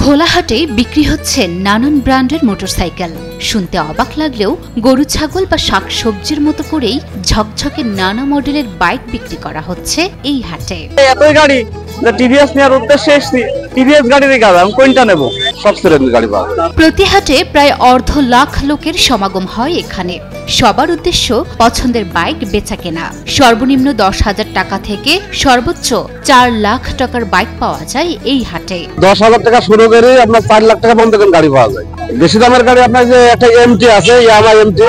খোলাহাটে বিক্রি হচ্ছে নানান ব্র্যান্ডের মোটরসাইকেল। শুনতে অবাক লাগলেও গরু ছাগল বা শাকসবজির মতো করেই ঝকঝকে নানা মডেলের বাইক বিক্রি করা হচ্ছে এই হাটে। এতই গাড়ি টিভিএস নেওয়ার উদ্দেশ্যে এসেছি। টিভিএস গাড়ির গাড়ি আমি কোনটা নেব? সব শ্রেণীর গাড়ি পাওয়া যায়। প্রতি হাটে প্রায় 1.5 লাখ লোকের সমাগম হয় এখানে। সবার উদ্দেশ্য পছন্দের বাইক বেচা কেনা। সর্বনিম্ন 10,000 টাকা থেকে সর্বোচ্চ 4 লাখ টাকার বাইক পাওয়া যায় এই হাটে। 10,000 টাকা শুরু করে আপনার 4 লাখ টাকা পর্যন্ত গাড়ি পাওয়া যায়। বেশি দামের গাড়ি আপনার যে একটা এমটি আছে, ইয়ামা এমটি,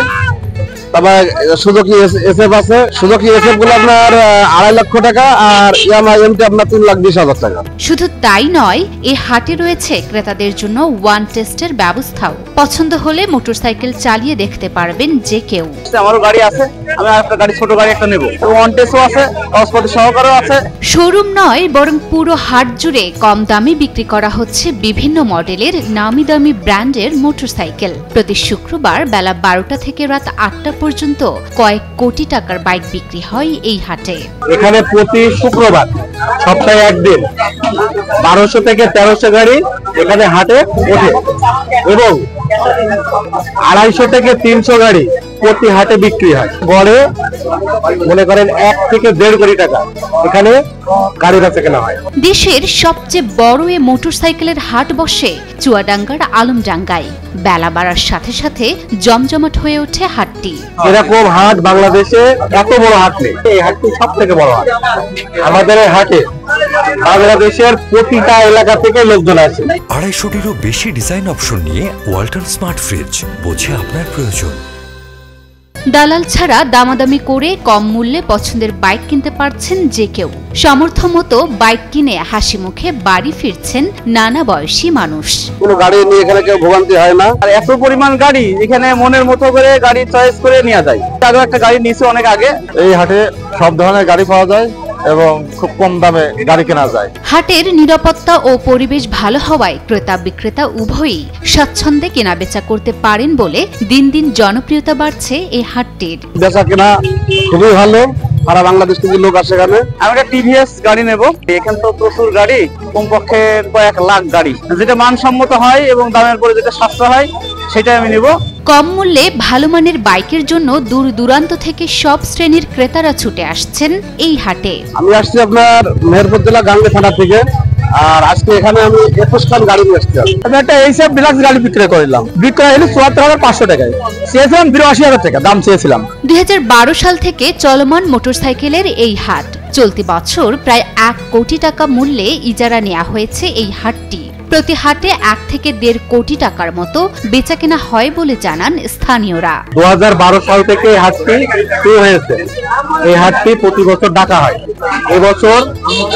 তারপর সুজুকি এসএফ আছে। সুজুকি এসএফ গুলো আপনার 2.5 লক্ষ টাকা, আর ইয়ামা এমটি আপনার 3,20,000 টাকা। শুধু তাই নয়, এই হাটে রয়েছে ক্রেতাদের জন্য ওয়ান টেস্টের ব্যবস্থাও। পছন্দ হলে মোটরসাইকেল চালিয়ে দেখতে পারবেন যে কেউ। আমারও গাড়ি আছে, আমি একটা গাড়ি, ছোট গাড়ি একটা নেব। ওয়ান টেস্টও আছে, কাগজপত্র সহকারেও আছে। শোরুম নয়, বরং পুরো হাট জুড়ে কম দামে বিক্রি করা হচ্ছে বিভিন্ন মডেলের নামি দামি ব্র্যান্ডের মোটরসাইকেল। প্রতি শুক্রবার বেলা 12টা থেকে রাত 8টা পর্যন্ত কয়েক কোটি টাকার বাইক বিক্রি হয় এই হাটে। এখানে প্রতি শুক্রবার সপ্তাহে একদিন 1200 থেকে 1300 গাড়ি এখানে হাটে ওঠে এবং 250 থেকে 300 গাড়ি প্রতি হাটে বিক্রি হয়। গড়ে মনে করেন 1 থেকে 1.5 কোটি টাকা এখানে গাড়ি বেচা কেনা হয়। দেশের সবচেয়ে বড় এ মোটরসাইকেলের হাট বসে চুয়াডাঙ্গার আলমডাঙ্গায়। বেলা বাড়ার সাথে সাথে জমজমাট হয়ে ওঠে হাটটি। এরকম হাট বাংলাদেশে এত বড় হাট নেই। এই হাটটি সব থেকে বড় হাট। আমাদের এই হাটে বাংলাদেশের প্রতিটা এলাকা থেকে লোকজন আসে। 250-টিরও বেশি ডিজাইন অপশন নিয়ে ওয়ালটন স্মার্ট ফ্রিজ, বোঝে আপনার প্রয়োজন। দালাল ছাড়া দামাদামি করে কম মূল্যে পছন্দের বাইক কিনতে পারছেন যে কেউ। সামর্থ্য মতো বাইক কিনে হাসি মুখে বাড়ি ফিরছেন নানা বয়সী মানুষ। কোনো গাড়ি নিয়ে এখানে কেউ ভোগান্তি হয় না। আর এত পরিমাণ গাড়ি এখানে মনের মতো করে গাড়ি চয়েস করে নেওয়া যায়। আগে একটা গাড়ি নিয়েছে অনেক আগে। এই হাটে সব ধরনের গাড়ি পাওয়া যায় এবং খুব কম দামে গাড়ি কেনা যায়। হাটের নিরাপত্তা ও পরিবেশ ভালো হওয়ায় ক্রেতা বিক্রেতা উভয়ই স্বাচ্ছন্দ্যে কেনাবেচা করতে পারেন বলে দিন দিন জনপ্রিয়তা বাড়ছে এই হাটটির। বেচা কেনা খুবই ভালো। সারা বাংলাদেশ থেকে লোক আসে এখানে। আমি একটা টিভিএস গাড়ি নেব। এখানে তো প্রচুর গাড়ি, কমপক্ষে কয়েক লাখ গাড়ি, যেটা মানসম্মত হয় এবং দামের পরে যেটা সাশ্রয় হয় সেটাই আমি নেব। কম মূল্যে ভালো মানের বাইকের জন্য দূর দূরান্ত থেকে সব শ্রেণীর ক্রেতারা ছুটে আসছেন এই হাটে। আমি আসছি আপনার মেহেরপুর জেলা গাঙ্গে থানা থেকে। আর আজকে এখানে আমি 21 খান গাড়ি নিয়ে আসছি। আমি একটা এইসব ডিলাক্স গাড়ি বিক্রি করলাম। বিক্রি হলো 74,500 টাকায়। চেয়েছিলাম 82,000 টাকা দাম চেয়েছিলাম। 2012 সাল থেকে চলমান মোটরসাইকেলের এই হাট। চলতি বছর প্রায় 1 কোটি টাকা মূল্যে ইজারা নেওয়া হয়েছে এই হাটটি। প্রতি হাটে 1 থেকে 1.5 কোটি টাকার মতো বেচাকেনা হয় বলে জানান স্থানীয়রা। 2012 সাল থেকে এই হাটটি শুরু হয়েছে। এই হাটটি প্রতি বছর ডাকা হয়। এবছর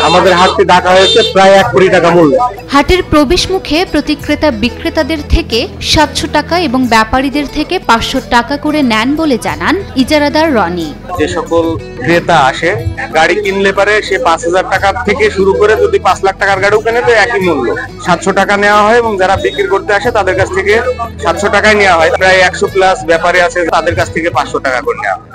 আমাদের হাটটি ডাকা হয়েছে প্রায় 1 কোটি টাকা মূল্য। হাটের প্রবেশ মুখে প্রতি ক্রেতা বিক্রেতাদের থেকে 700 টাকা এবং ব্যাপারীদের থেকে 500 টাকা করে নেন বলে জানান ইজারাদার রনি। যে সকল ক্রেতা আসে গাড়ি কিনলে পারে সে 5,000 টাকা থেকে শুরু করে যদি 5 লাখ টাকার গাড়িও কেনে তো একই মূল্য 700 টাকা নেওয়া হয় এবং যারা বিক্রি করতে আসে তাদের কাছ থেকে 700 টাকায় নেওয়া হয়। প্রায় 100 প্লাস ব্যাপারী আছে, তাদের কাছ থেকে 500 টাকা করে নেওয়া হয়।